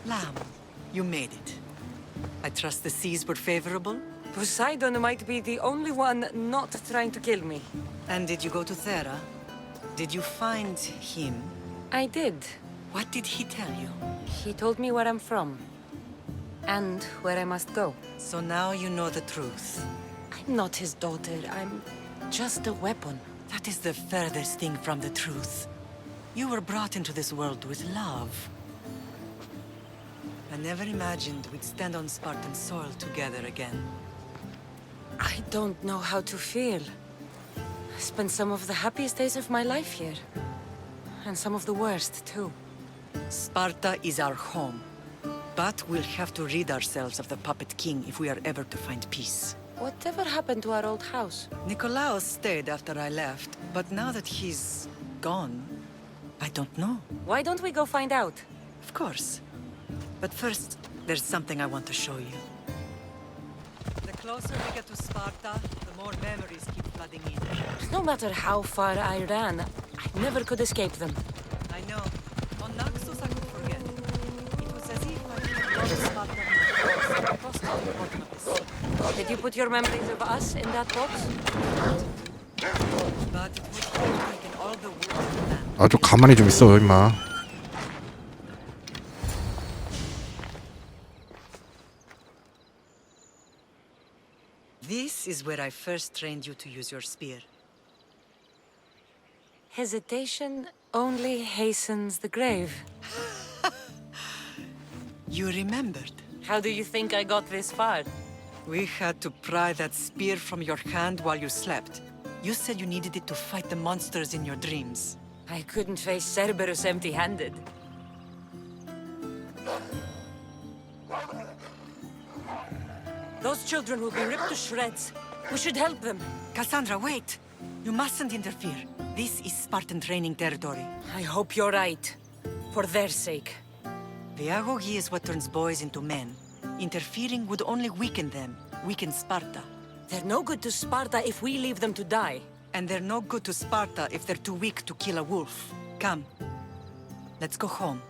Lamb, you made it. I trust the seas were favorable? Poseidon might be the only one not trying to kill me. And did you go to Thera? Did you find him? I did. What did he tell you? He told me where I'm from. And where I must go. So now you know the truth. I'm not his daughter. I'm just a weapon. That is the furthest thing from the truth. You were brought into this world with love. I never imagined we'd stand on Spartan soil together again. I don't know how to feel. I spent some of the happiest days of my life here. And some of the worst, too. Sparta is our home. But we'll have to rid ourselves of the Puppet King if we are ever to find peace. Whatever happened to our old house? Nikolaos stayed after I left, but now that he's gone, I don't know. Why don't we go find out? Of course. But first, there's something I want to show you. The closer we get to Sparta, the more memories keep flooding in. No matter how far I ran, I never could escape them. I know. On Naxos I could forget. It was as if I had lost Sparta and crossed to the bottom of the sea. Did you put your memories of us in that box? But it would have taken all the wood of the land. 아, 좀 가만히 좀 있어, 임마. This is where I first trained you to use your spear. Hesitation only hastens the grave. You remembered. How do you think I got this far? We had to pry that spear from your hand while you slept. You said you needed it to fight the monsters in your dreams. I couldn't face Cerberus empty-handed. Those children will be ripped to shreds. We should help them. Cassandra, wait! You mustn't interfere. This is Spartan training territory. I hope you're right. For their sake. The agogi is what turns boys into men. Interfering would only weaken them, weaken Sparta. They're no good to Sparta if we leave them to die. And they're no good to Sparta if they're too weak to kill a wolf. Come. Let's go home.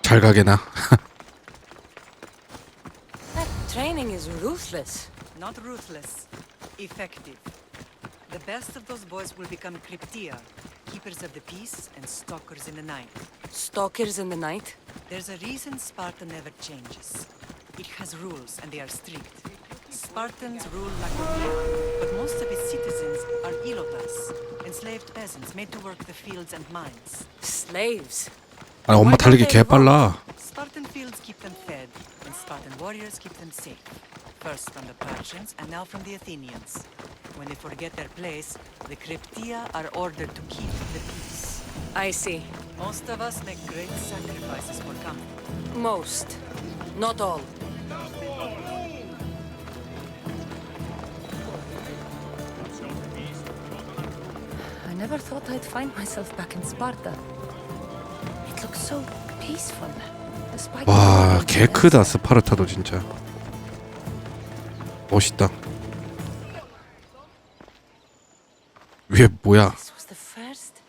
잘 가게나. That training is ruthless. Not ruthless. Effective. The best of those boys will become Cryptia, keepers of the peace and stalkers in the night. Stalkers in the night? There's a reason Sparta never changes. It has rules, and they are strict. Spartans rule like a king, but most of its citizens are ilotas, enslaved peasants made to work the fields and mines. Slaves. 아, 엄마 달리기 개 빨라. Spartan fields keep them fed, and Spartan warriors keep them safe. First from the Persians, and now from the Athenians. When they forget their place, the Cryptia are ordered to keep the peace. I see. Most of us make great sacrifices for comfort. Most. Not all. I never thought I'd find myself back in Sparta. It looks so peaceful. Despite 와, the 개 크다, 스파르타도 진짜. 멋있다. 위에 뭐야? This was the first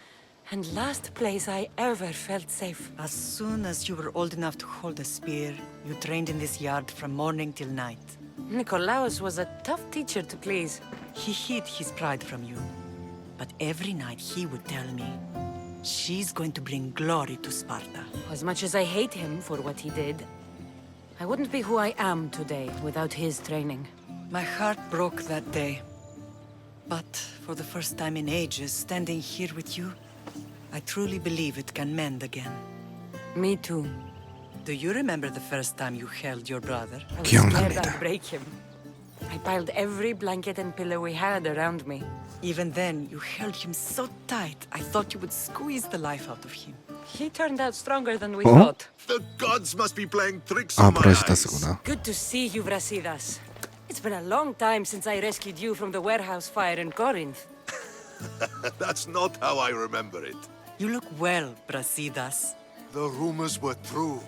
and last place I ever felt safe. As soon as you were old enough to hold a spear, you trained in this yard from morning till night. Nikolaos was a tough teacher to please. He hid his pride from you. But every night he would tell me, she's going to bring glory to Sparta. As much as I hate him for what he did, I wouldn't be who I am today without his training. My heart broke that day. But for the first time in ages, standing here with you, I truly believe it can mend again. Me too. Do you remember the first time you held your brother? I was scared 기억납니다. I'd break him. I piled every blanket and pillow we had around me. Even then, you held him so tight, I thought you would squeeze the life out of him. He turned out stronger than we Oh? thought. The gods must be playing tricks 아, on my eyes. 브라시다스구나. Good to see you, Brasidas. It's been a long time since I rescued you from the warehouse fire in Corinth. That's not how I remember it. You look well, Brasidas. The rumors were true.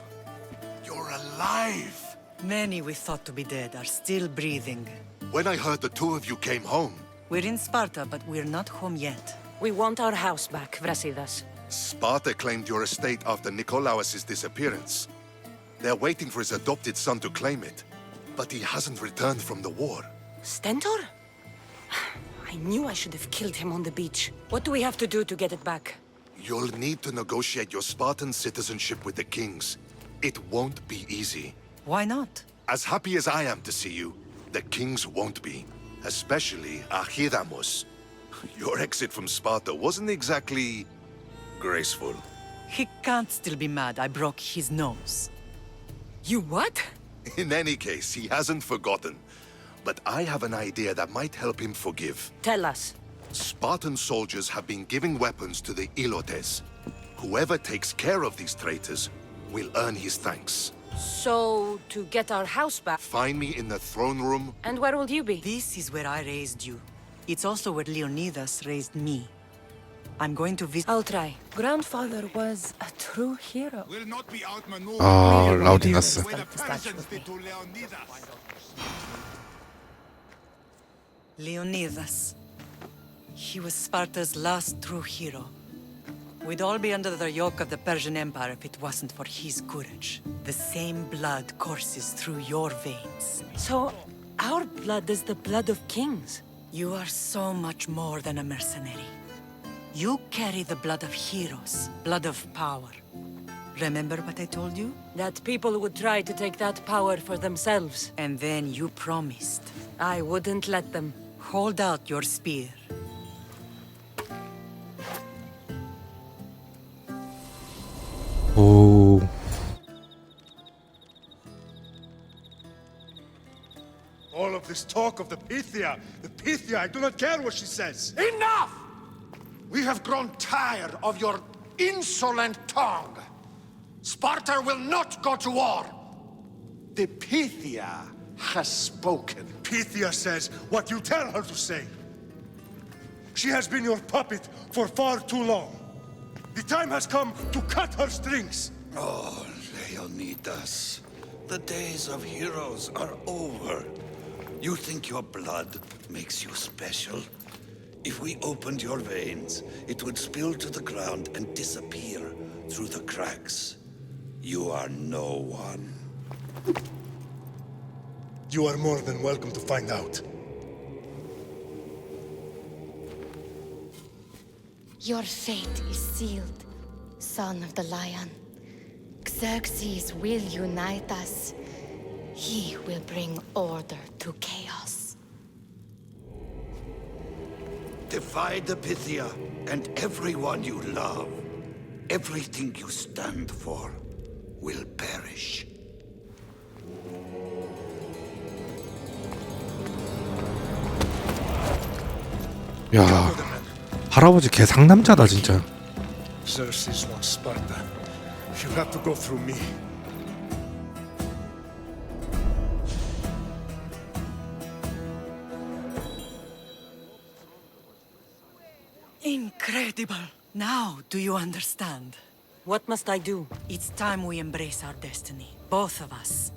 You're alive. Many we thought to be dead are still breathing. When I heard the two of you came home, We're in Sparta, but we're not home yet. We want our house back, Brasidas. Sparta claimed your estate after Nikolaos' disappearance. They're waiting for his adopted son to claim it, but he hasn't returned from the war. Stentor? I knew I should have killed him on the beach. What do we have to do to get it back? You'll need to negotiate your Spartan citizenship with the kings. It won't be easy. Why not? As happy as I am to see you, the kings won't be. Especially Archidamos. Your exit from Sparta wasn't exactly graceful. He can't still be mad I broke his nose. You what? In any case, he hasn't forgotten. But I have an idea that might help him forgive. Tell us. Spartan soldiers have been giving weapons to the Ilotes. Whoever takes care of these traitors will earn his thanks. So, to get our house back. Find me in the throne room. And where will you be? This is where I raised you. It's also where Leonidas raised me. I'm going to visit... I'll try. Grandfather was a true hero. Will not be outmaneuvered. 라우디나스. Where the Persians did to Leonidas. Leonidas. He was Sparta's last true hero. We'd all be under the yoke of the Persian Empire if it wasn't for his courage. The same blood courses through your veins. So, our blood is the blood of kings. You are so much more than a mercenary. You carry the blood of heroes, blood of power. Remember what I told you? That people would try to take that power for themselves. And then you promised. I wouldn't let them. Hold out your spear. 오. All of this talk of the Pythia, I do not care what she says. Enough! We have grown tired of your insolent tongue. Sparta will not go to war. The Pythia has spoken. Pythia says what you tell her to say. She has been your puppet for far too long. The time has come to cut her strings. Oh, Leonidas, the days of heroes are over. You think your blood makes you special? If we opened your veins, it would spill to the ground and disappear through the cracks. You are no one. You are more than welcome to find out. Your fate is sealed, son of the lion. Xerxes will unite us. He will bring order to chaos. Divide the Pythia and everyone you love. Everything you stand for will perish. 야, 할아버지 개 상남자다 진짜. Xerxes wants Sparta. She'll have to go through me. Incredible! Now, do you understand? What must I do? It's time we embrace our destiny, both of us.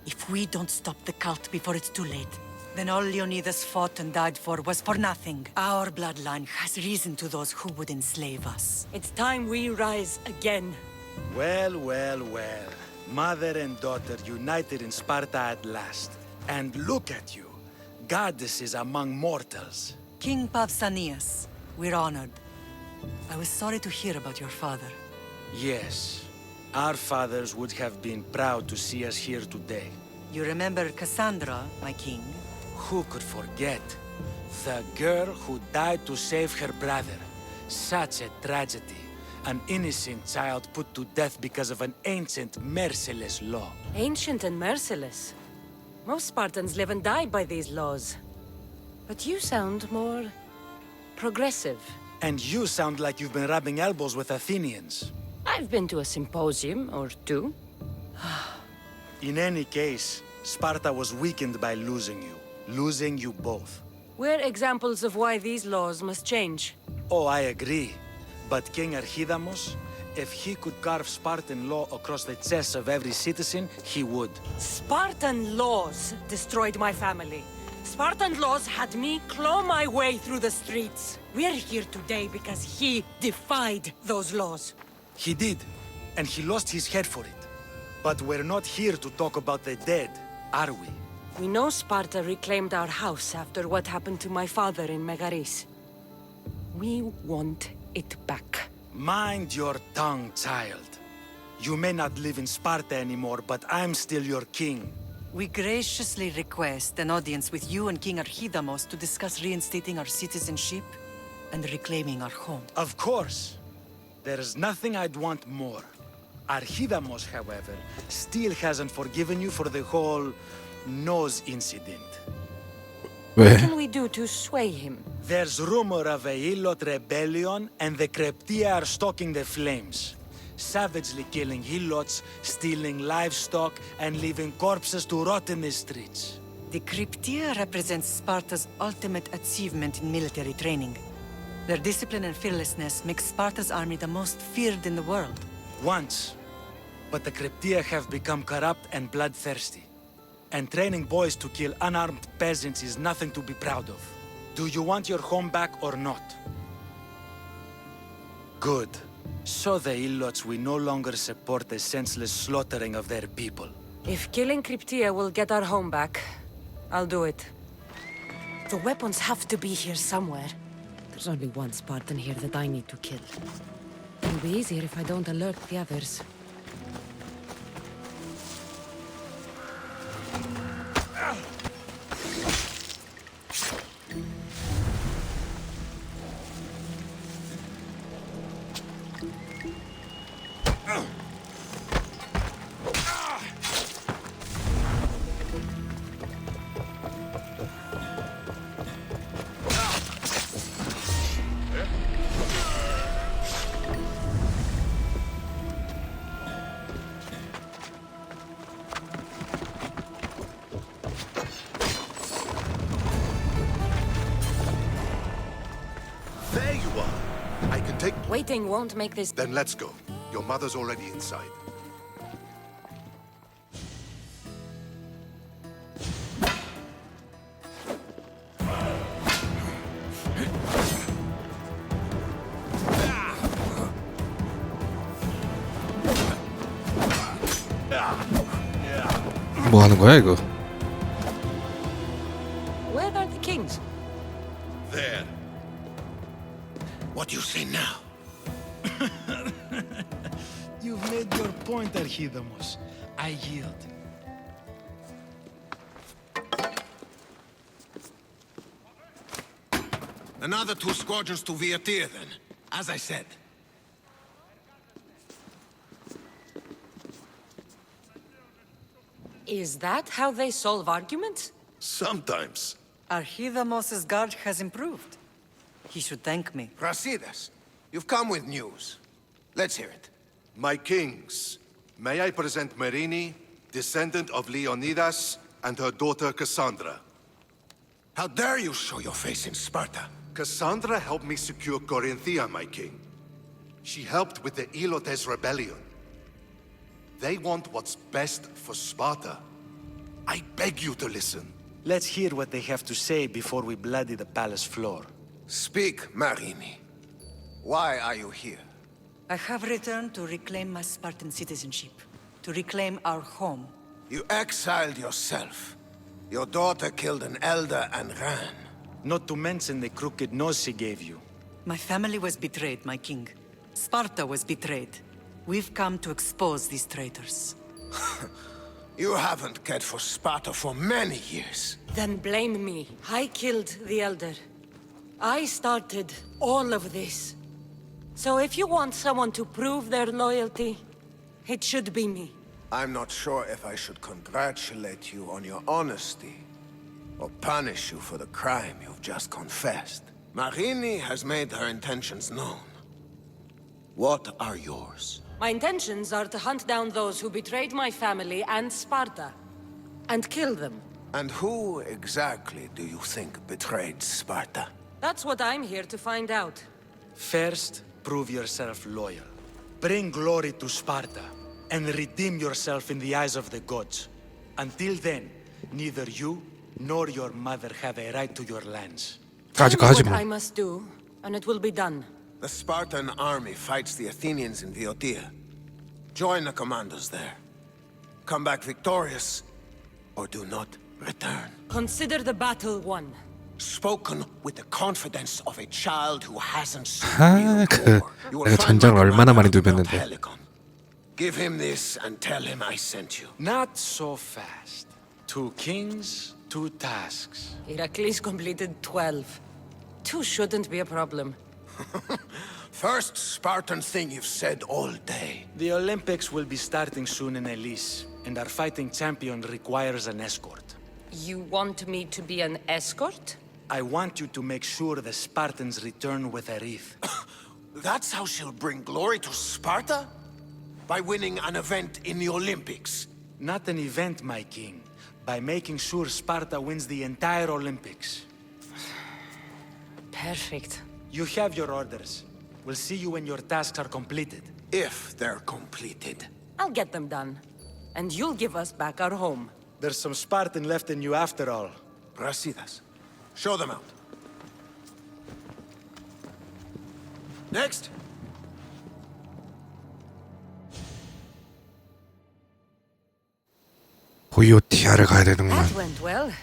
If we don't stop the cult before it's too late, then all Leonidas fought and died for was for nothing. Our bloodline has reason to those who would enslave us. It's time we rise again. Well, well, well. Mother and daughter united in Sparta at last. And look at you, goddesses among mortals. King Pausanias, we're honored. I was sorry to hear about your father. Yes, our fathers would have been proud to see us here today. You remember Cassandra, my king? Who could forget? The girl who died to save her brother. Such a tragedy. An innocent child put to death because of an ancient, merciless law. Ancient and merciless. Most Spartans live and die by these laws. But you sound more progressive. And you sound like you've been rubbing elbows with Athenians. I've been to a symposium or two. In any case, Sparta was weakened by losing you both. We're examples of why these laws must change. Oh, I agree. But King Archidamos, if he could carve Spartan law across the chests of every citizen, he would. Spartan laws destroyed my family. Spartan laws had me claw my way through the streets. We're here today because he defied those laws. He did, and he lost his head for it. But we're not here to talk about the dead, are we? We know Sparta reclaimed our house after what happened to my father in Megaris. We want it back. Mind your tongue, child. You may not live in Sparta anymore, but I'm still your king. We graciously request an audience with you and King Archidamos to discuss reinstating our citizenship and reclaiming our home. Of course. There's nothing I'd want more. Archidamos, however, still hasn't forgiven you for the whole nose incident. What 왜? can we do to sway him? There's rumor of a Hilot rebellion, and the Kreptia are stalking the flames. Savagely killing Hilots, stealing livestock, and leaving corpses to rot in the streets. The Cryptia represents Sparta's ultimate achievement in military training. Their discipline and fearlessness make Sparta's army the most feared in the world. Once. But the Kreptia have become corrupt and bloodthirsty. And training boys to kill unarmed peasants is nothing to be proud of. Do you want your home back or not? Good. So the Ilots will no longer support the senseless slaughtering of their people. If killing Cryptia will get our home back, I'll do it. The weapons have to be here somewhere. There's only one Spartan here that I need to kill. It'll be easier if I don't alert the others. There you are. I can take... Waiting won't make this... Then let's go. Your mother's already inside. 뭐 하는 거야 이거? Where are the kings? There. What do you say now? You've made your point, Archidamos. I yield. Another 2 squadrons to Viatir, then. As I said. Is that how they solve arguments? Sometimes. Archidamos's guard has improved. He should thank me. Brasidas, you've come with news. Let's hear it. My kings, may I present Marini, descendant of Leonidas, and her daughter Cassandra. How dare you show your face in Sparta? Cassandra helped me secure Corinthia, my king. She helped with the Ilotes rebellion. They want what's best for Sparta. I beg you to listen. Let's hear what they have to say before we bloody the palace floor. Speak, Marini. Why are you here? I have returned to reclaim my Spartan citizenship, to reclaim our home. You exiled yourself. Your daughter killed an elder and ran. Not to mention the crooked nose she gave you. My family was betrayed, my king. Sparta was betrayed. We've come to expose these traitors. You haven't cared for Sparta for many years. Then blame me. I killed the Elder. I started all of this. So if you want someone to prove their loyalty, it should be me. I'm not sure if I should congratulate you on your honesty, or punish you for the crime you've just confessed. Marini has made her intentions known. What are yours? My intentions are to hunt down those who betrayed my family and Sparta, and kill them. And who exactly do you think betrayed Sparta? That's what I'm here to find out. First, prove yourself loyal. Bring glory to Sparta, and redeem yourself in the eyes of the gods. Until then, neither you nor your mother have a right to your lands. Tell 까짓 me 거 하지 what 뭐. I must do, and it will be done. The Spartan army fights the Athenians in Boeotia. Join the commandos there. Come back victorious, or do not return. Consider the battle won. Spoken with the confidence of a child who hasn't seen 아, 그 You will 내가 find 전장을 my 얼마나 많이 commander 누볐는데. Pelican. Give him this and tell him I sent you. Not so fast. 2 kings, 2 tasks. Heracles completed 12. 2 shouldn't be a problem. First Spartan thing you've said all day. The Olympics will be starting soon in Elise, and our fighting champion requires an escort. You want me to be an escort? I want you to make sure the Spartans return with a wreath. That's how she'll bring glory to Sparta? By winning an event in the Olympics. Not an event, my king. By making sure Sparta wins the entire Olympics. Perfect. You have your orders. We'll see you when your tasks are completed. If they're completed. I'll get them done. And you'll give us back our home. There's some Spartan left in you after all. Brasidas. Show them out. Next. 보이오티아를 가야 되는구만. That went well.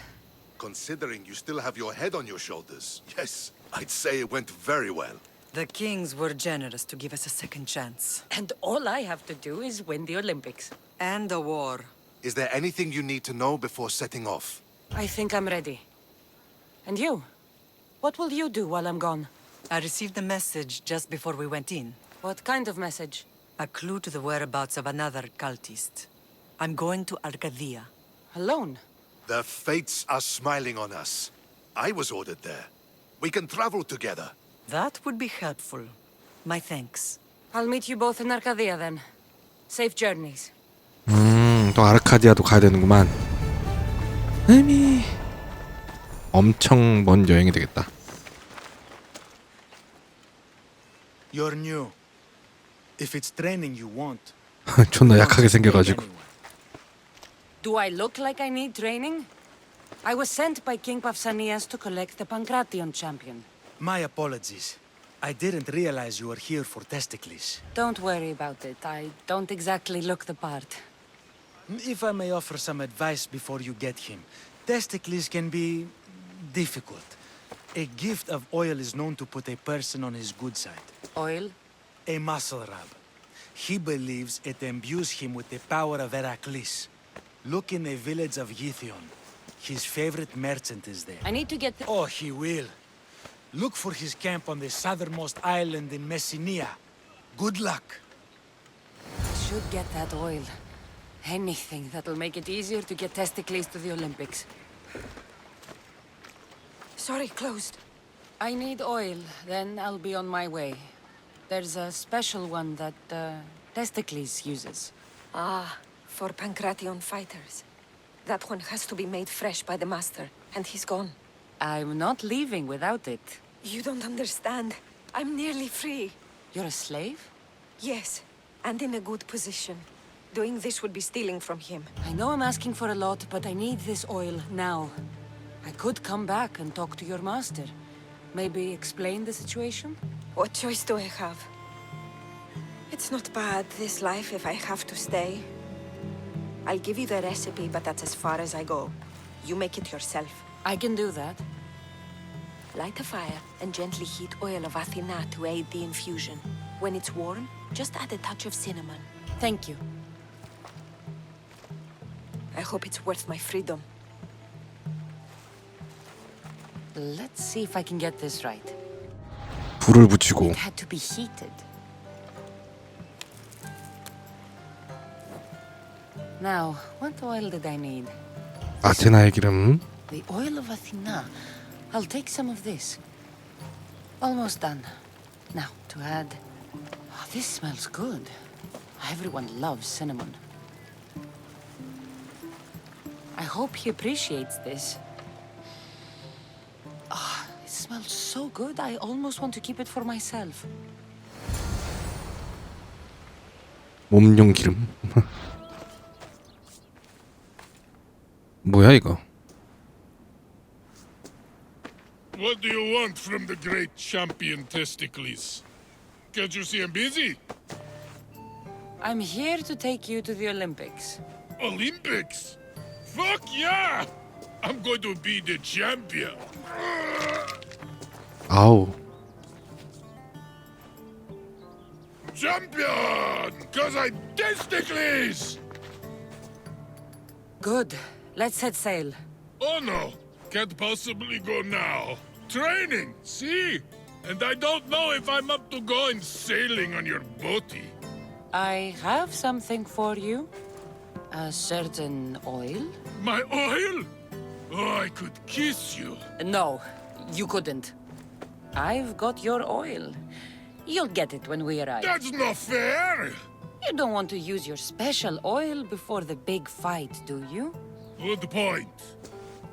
Considering you still have your head on your shoulders, yes, I'd say it went very well. The kings were generous to give us a second chance. And all I have to do is win the Olympics. And a war. Is there anything you need to know before setting off? I think I'm ready. And you? What will you do while I'm gone? I received a message just before we went in. What kind of message? A clue to the whereabouts of another cultist. I'm going to Arcadia. Alone? The fates are smiling on us. I was ordered there. We can travel together. That would be helpful. My thanks. I'll meet you both in Arcadia then. Safe journeys. 또 아르카디아도 가야 되는구만. 엄청 먼 여행이 되겠다. You're new. If it's training you want, 존나 don't 약하게 just pay 생겨가지고. anyone. Do I look like I need training? I was sent by King Pausanias to collect the Pancration champion. My apologies. I didn't realize you were here for Testicles. Don't worry about it. I don't exactly look the part. If I may offer some advice before you get him, Testicles can be difficult. A gift of oil is known to put a person on his good side. Oil? A muscle rub. He believes it imbues him with the power of Heracles. Look in the village of Yithion. His favorite merchant is there. I need to get the... Oh, he will. Look for his camp on the southernmost island in Messenia. Good luck. I should get that oil. Anything that'll make it easier to get Testicles to the Olympics. Sorry, closed. I need oil, then I'll be on my way. There's a special one that, Testicles uses. Ah, for Pancration fighters. That one has to be made fresh by the master, and he's gone. I'm not leaving without it. You don't understand. I'm nearly free. You're a slave? Yes, and in a good position. Doing this would be stealing from him. I know I'm asking for a lot, but I need this oil now. I could come back and talk to your master. Maybe explain the situation? What choice do I have? It's not bad, this life, if I have to stay. I'll give you the recipe, but that's as far as I go. You make it yourself. I can do that. Light a fire and gently heat oil of Athena to aid the infusion. When it's warm, just add a touch of cinnamon. Thank you. I hope it's worth my freedom. Let's see if I can get this right. 불을 붙이고. It had to be heated. Now, what oil did I need? 아테나의 기름. The oil of Athena. I'll take some of this. Almost done. Now, to add... Oh, this smells good. Everyone loves cinnamon. I hope he appreciates this. Ah, it smells so good, I almost want to keep it for myself. 몸용 기름. 뭐야 이거? What do you want from the great champion Testicles? Can't you see I'm busy? I'm here to take you to the Olympics. Olympics? Fuck yeah! I'm going to be the champion. 아우. Champion! Cause I'm Testicles! Good. Let's set sail. Oh no, can't possibly go now. Training, see? And I don't know if I'm up to going sailing on your boaty. I have something for you. A certain oil? My oil? Oh, I could kiss you. No, you couldn't. I've got your oil. You'll get it when we arrive. That's not fair! You don't want to use your special oil before the big fight, do you? Good point.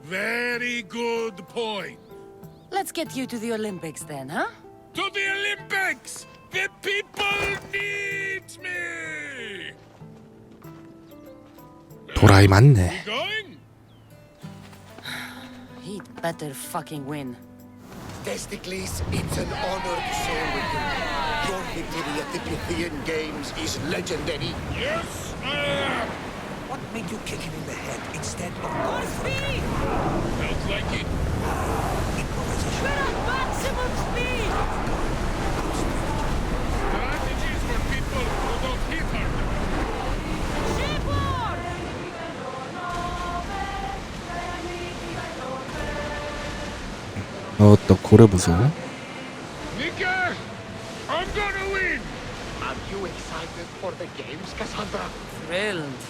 Very good point. Let's get you to the Olympics then, huh? To the Olympics! The people need me! 도라이 맞네. We going? He'd better fucking win. Testicles, it's an honor to sail with you. Your victory at the Pythian Games is legendary. Yes, I am. What made you kick him in the head instead of going for a crack? Sounds like it. Improvisation. We're at maximum speed! Strategies for people who don't hit hard. Shipboard! 또 고래 보소. Nika, I'm gonna win. Are you excited for the games, Cassandra? Thrilled.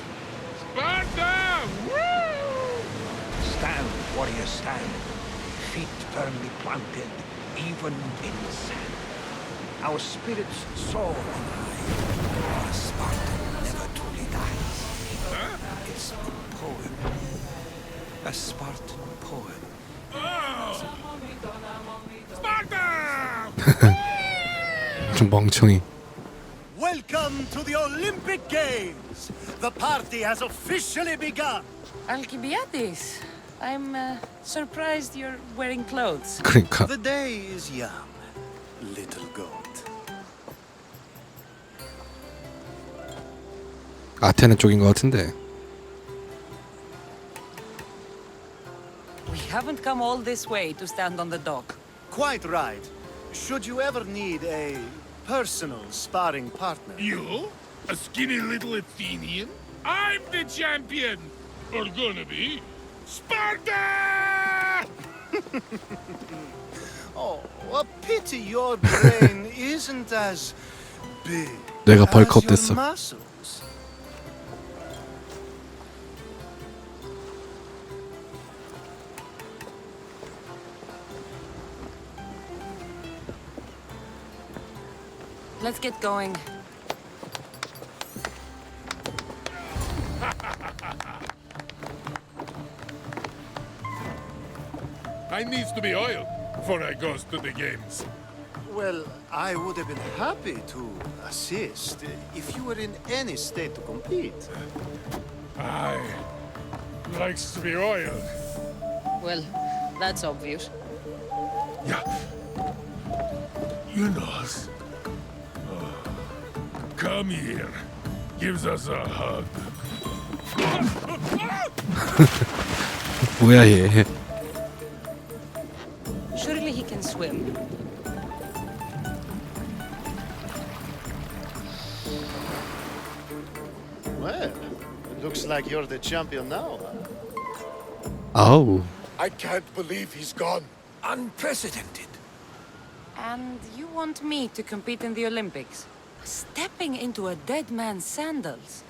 Sparta! Woo! Stand, warrior, stand. Feet firmly planted, even in sand. Our spirits soar on high. A Spartan never truly dies. It's a poem. A Spartan poem. Sparta! 좀 멍청이. Welcome to the Olympic Games! The party has officially begun! Alcibiades, I'm surprised you're wearing clothes. 그러니까 The day is young, little goat. 아테네 쪽인 것 같은데. We haven't come all this way to stand on the dock. Quite right. Should you ever need a personal sparring partner? You? A skinny little Athenian? I'm the champion! Or gonna be. Sparta! Oh, a pity your brain isn't as big 내가 as 벌크업 your 됐어. muscles. Let's get going. I needs to be oiled before I goes to the games. Well, I would have been happy to assist if you were in any state to compete. I likes to be oiled. Well, that's obvious. Yeah. You know. Come here. Gives us a hug. 뭐야 얘. Surely he can swim. Well, it looks like you're the champion now. 아우. I can't believe he's gone. Unprecedented. And you want me to compete in the Olympics? Stepping into a dead man's sandals.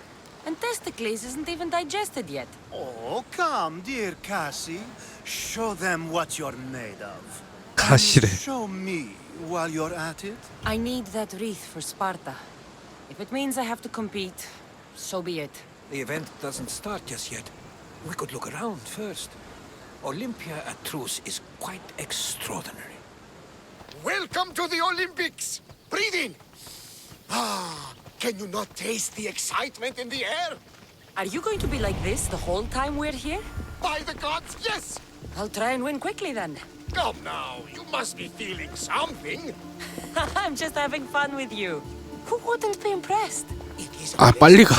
And Testicles isn't even digested yet. Oh, come, dear Cassie. Show them what you're made of. 가시래. And show me while you're at it. I need that wreath for Sparta. If it means I have to compete, so be it. The event doesn't start just yet. We could look around first. Olympia at truce is quite extraordinary. Welcome to the Olympics! Breathe in! Ah, can you not taste the excitement in the air? Are you going to be like this the whole time we're here? By the gods, yes! I'll try and win quickly then. Come now, you must be feeling something. I'm just having fun with you. Who wouldn't be impressed? It is 아 빨리 가.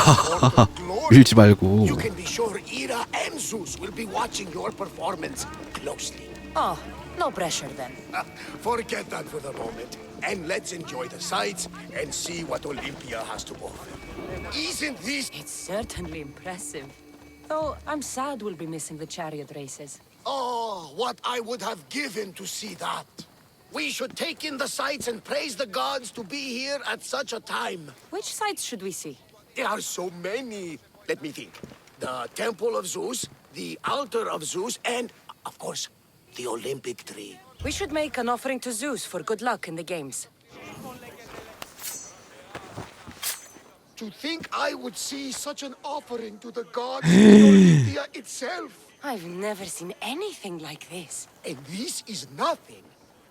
밀지 말고. You can be sure Ira and Zeus will be watching your performance closely. Oh, no pressure then. Forget that for the moment, and let's enjoy the sights and see what Olympia has to offer. Isn't this... It's certainly impressive. Though I'm sad we'll be missing the chariot races. Oh, what I would have given to see that. We should take in the sights and praise the gods to be here at such a time. Which sites should we see? There are so many. Let me think. The Temple of Zeus, the Altar of Zeus, and, of course, the Olympic tree. We should make an offering to Zeus for good luck in the games. To think I would see such an offering to the gods in Olympia itself. I've never seen anything like this. And this is nothing.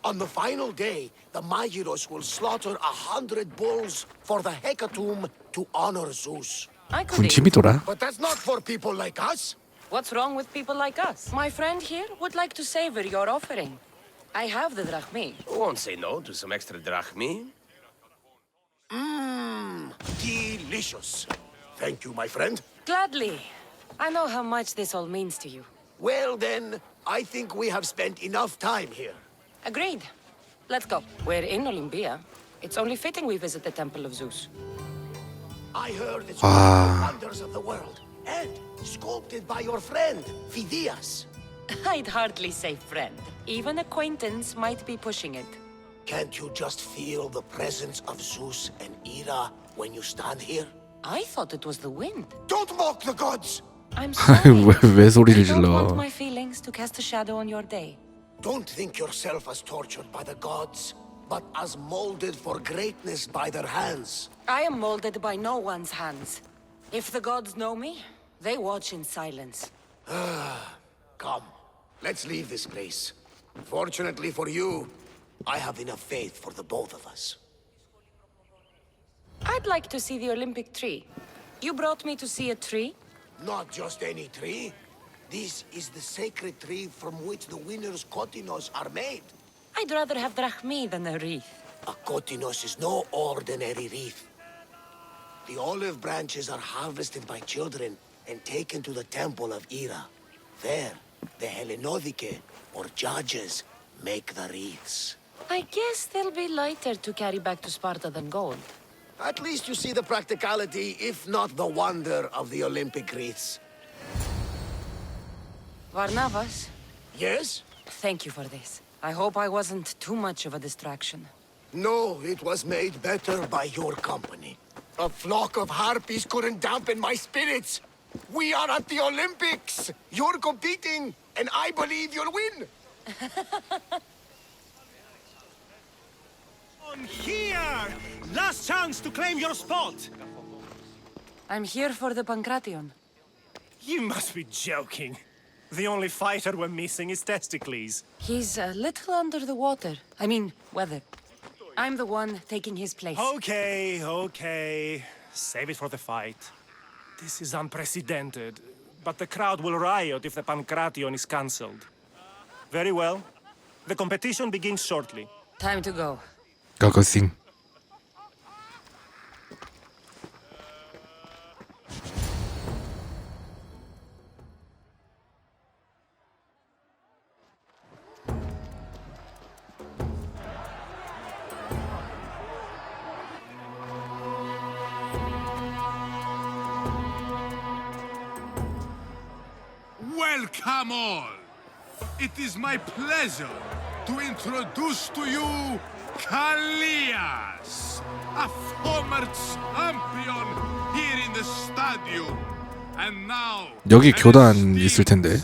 On the final day, the Magiros will slaughter 100 bulls for the hecatomb to honor Zeus. I could 군침이 돌아. But that's not for people like us. What's wrong with people like us? My friend here would like to savor your offering. I have the drachmi. Won't say no to some extra drachmi. Delicious. Thank you, my friend. Gladly. I know how much this all means to you. Well then, I think we have spent enough time here. Agreed. Let's go. We're in Olympia. It's only fitting we visit the Temple of Zeus. I heard it's one of the wonders of the world, and sculpted by your friend, Phidias. I'd hardly say friend. Even acquaintance might be pushing it. Can't you just feel the presence of Zeus and Ira when you stand here? I thought it was the wind. Don't mock the gods! I'm sorry. 왜 소리를 I don't want 질러? my feelings to cast a shadow on your day. Don't think yourself as tortured by the gods, but as molded for greatness by their hands. I am molded by no one's hands. If the gods know me, they watch in silence. Come, let's leave this place. Fortunately for you, I have enough faith for the both of us. I'd like to see the Olympic tree. You brought me to see a tree? Not just any tree. This is the sacred tree from which the winner's kotinos are made. I'd rather have drachmi than a wreath. A kotinos is no ordinary wreath. The olive branches are harvested by children and taken to the temple of Ira. There, the Hellenodike, or judges, make the wreaths. I guess they'll be lighter to carry back to Sparta than gold. At least you see the practicality, if not the wonder, of the Olympic wreaths. Varnavas, Yes? thank you for this. I hope I wasn't too much of a distraction. No, it was made better by your company. A flock of harpies couldn't dampen my spirits. We are at the Olympics. You're competing, and I believe you'll win. Here! Last chance to claim your spot! I'm here for the Pancration. You must be joking. The only fighter we're missing is Testicles. He's a little under the water. I mean, weather. I'm the one taking his place. Okay. Save it for the fight. This is unprecedented, but the crowd will riot if the Pancration is cancelled. Very well. The competition begins shortly. Time to go. 가거싱. Welcome all! It is my pleasure to introduce to you Kallias, a former champion here in the stadium. And now, 여기 교단 있을 텐데.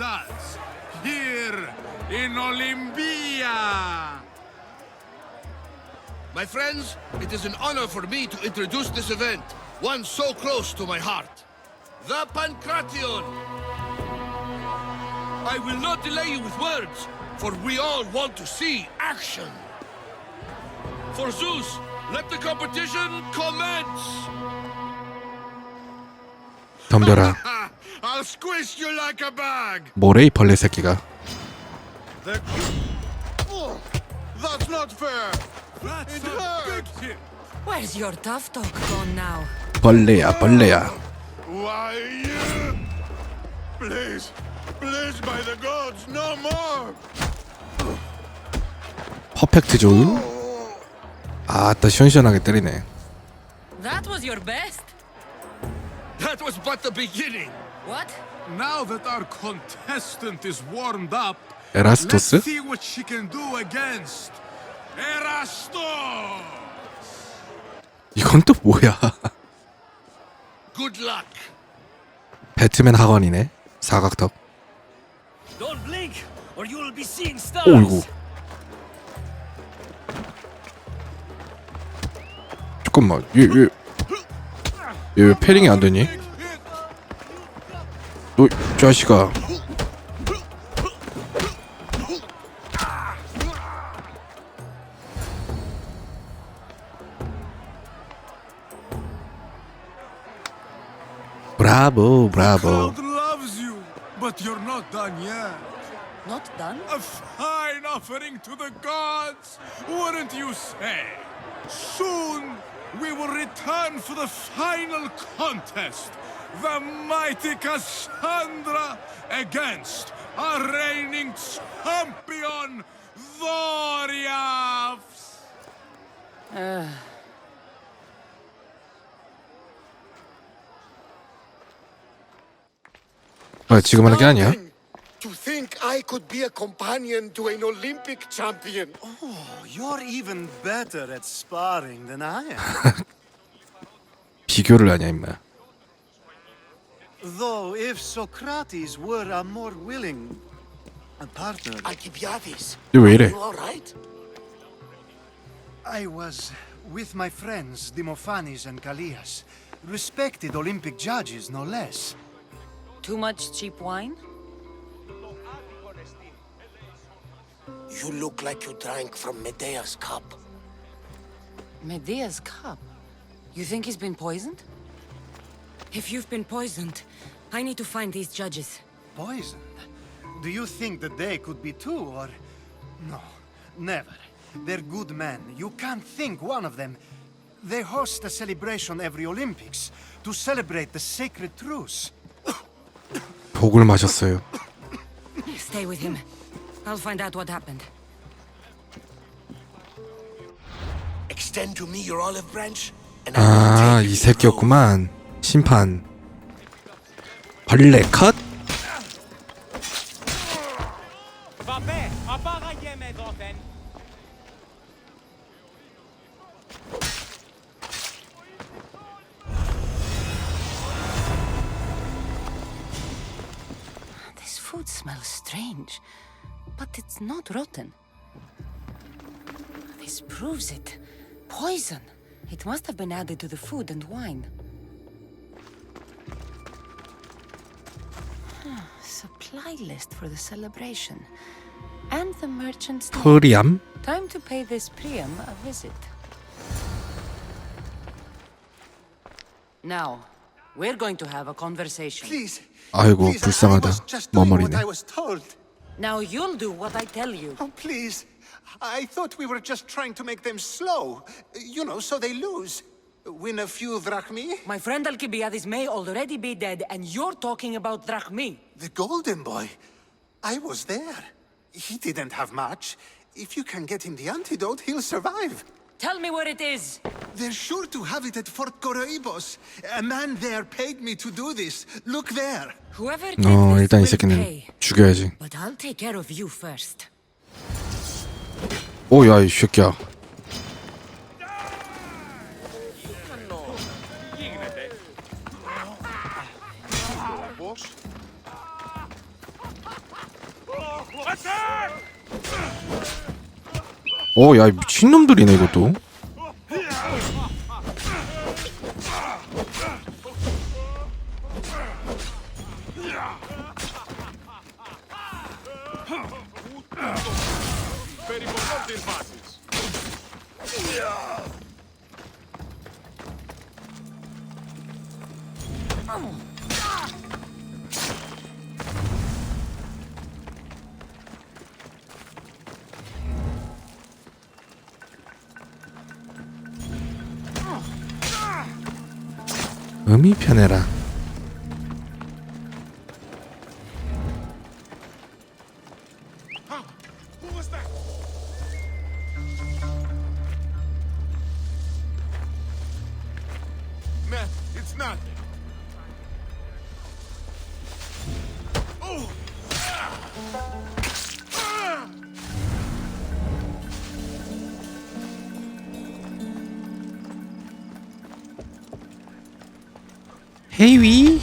here in Olympia. My friends, it is an honor for me to introduce this event, one so close to my heart. The Pancration! I will not delay you with words, for we all want to see action. For Zeus, let the competition commence! 덤벼라. I'll squish you like a bag! 뭐래 이 벌레 새끼가. That's not fair! It hurts! Where's your tough talk gone now? 벌레야 벌레야. Why you? Please, please, by the gods, no more! 퍼펙트 존. 아따 시원시원하게 때리네. That was your best? That was but the beginning! What? Now that our contestant is warmed up, 에라스토스? let's see what she can do against Erastos! 이건 또 뭐야? Good luck! 배트맨 학원이네. 사각턱. Don't blink, or you will be seeing stars. 오이고. 잠깐만. 얘 왜 패링이 안 되니? 너 자식아. 브라보 브라보. Crowd loves you, but you're not done yet. Not done? A fine offering to the gods, wouldn't you say? Soon we will return for the final contest. The mighty Cassandra against our reigning champion, Thoriafs. 뭐야 지금 하는 게 아니야? To think I could be a companion to an Olympic champion. Oh, you're even better at sparring than I am. 비교를 하냐 임마. Though if Socrates were a more willing partner. Alcibiades, 이거 왜 이래? you all right? I was with my friends Demophanes and Callias, respected Olympic judges no less. Too much cheap wine? You look like you drank from Medea's cup. Medea's cup? You think he's been poisoned? If you've been poisoned, I need to find these judges. Poisoned? Do you think that they could be too, or... No, never. They're good men. You can't think one of them. They host a celebration every Olympics to celebrate the sacred truce. 독을 마셨어요. Stay with him. I'll find out what happened. Extend to me your olive branch, and 아, 이 새끼였구만. 심판. 벌레 컷. This food smells strange, but it's not rotten. This proves it. Poison. It must have been added to the food and wine. Supply list for the celebration. And the merchant's name. 프리암? Time to pay this Priam a visit. Now, we're going to have a conversation. Please. 아이고 불쌍하다. 머머리네. I was told. Now you'll do what I tell you. Oh, please. I thought we were just trying to make them slow. You know, so they lose. Win a few drachmi. My friend Alcibiades may already be dead, and you're talking about drachmi. The golden boy. I was there. He didn't have much. If you can get him the antidote, he'll survive. Tell me where it is. They're sure to have it at Fort Coroibos. A man there paid me to do this. Look there. Whoever did this 일단 이 will 새끼는 pay. 죽여야지. But I'll take care of you first. 오야 이 새끼야. 야 미친놈들이네 이것도. 음이 편해라. Who was that? Nah, it's nothing. Oh! 헤이위.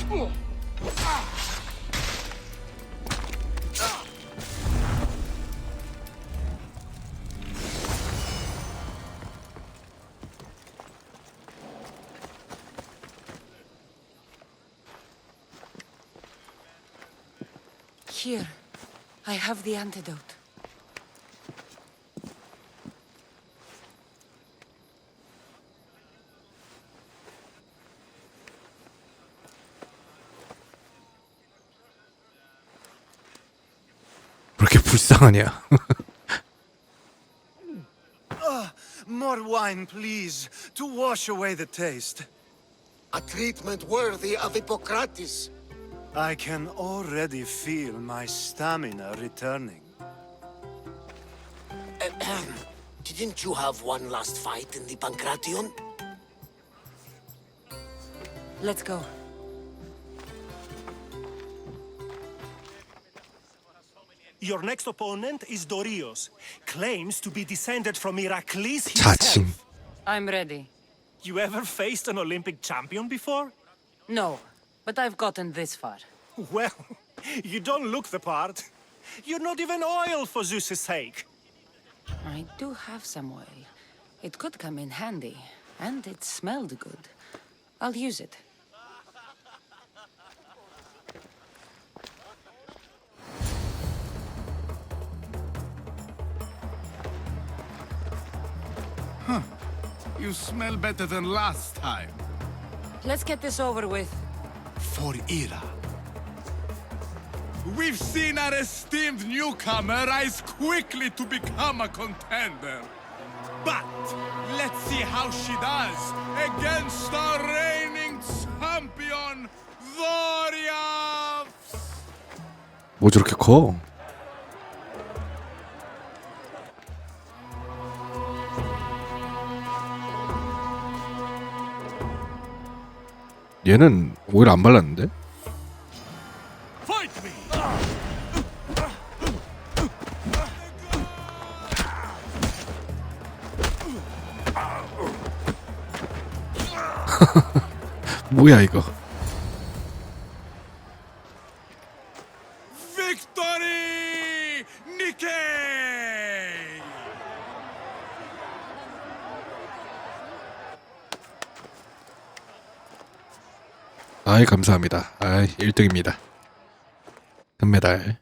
Here, I have the antidote. 왜 이렇게 불쌍하냐? More wine, please, to wash away the taste. A treatment worthy of Hippocrates. I can already feel my stamina returning. Didn't you have one last fight in the Pancration? Let's go. Your next opponent is Dorios. Claims to be descended from Heracles 자칭. himself. I'm ready. You ever faced an Olympic champion before? No, but I've gotten this far. Well, you don't look the part. You're not even oil for Zeus's sake. I do have some oil. It could come in handy, and it smelled good. I'll use it. You smell better than last time. Let's get this over with. For Ira. We've seen our esteemed newcomer rise quickly to become a contender. But let's see how she does against our reigning champion, Dorios! 뭐 저렇게 커? 얘는 오히려 안 발랐는데? Fight me! 뭐야 이거? Victory! Nikkei! 아이 감사합니다. 아이 1등입니다. 금메달.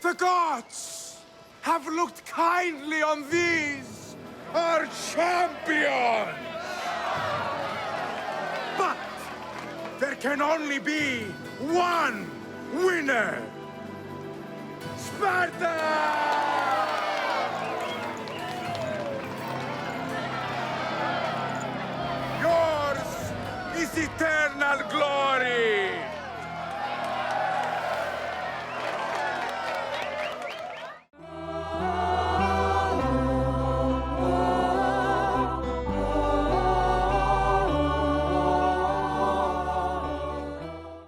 The gods have looked kindly on these, our champions! But there can only be one winner! Sparta! Yours is eternal glory!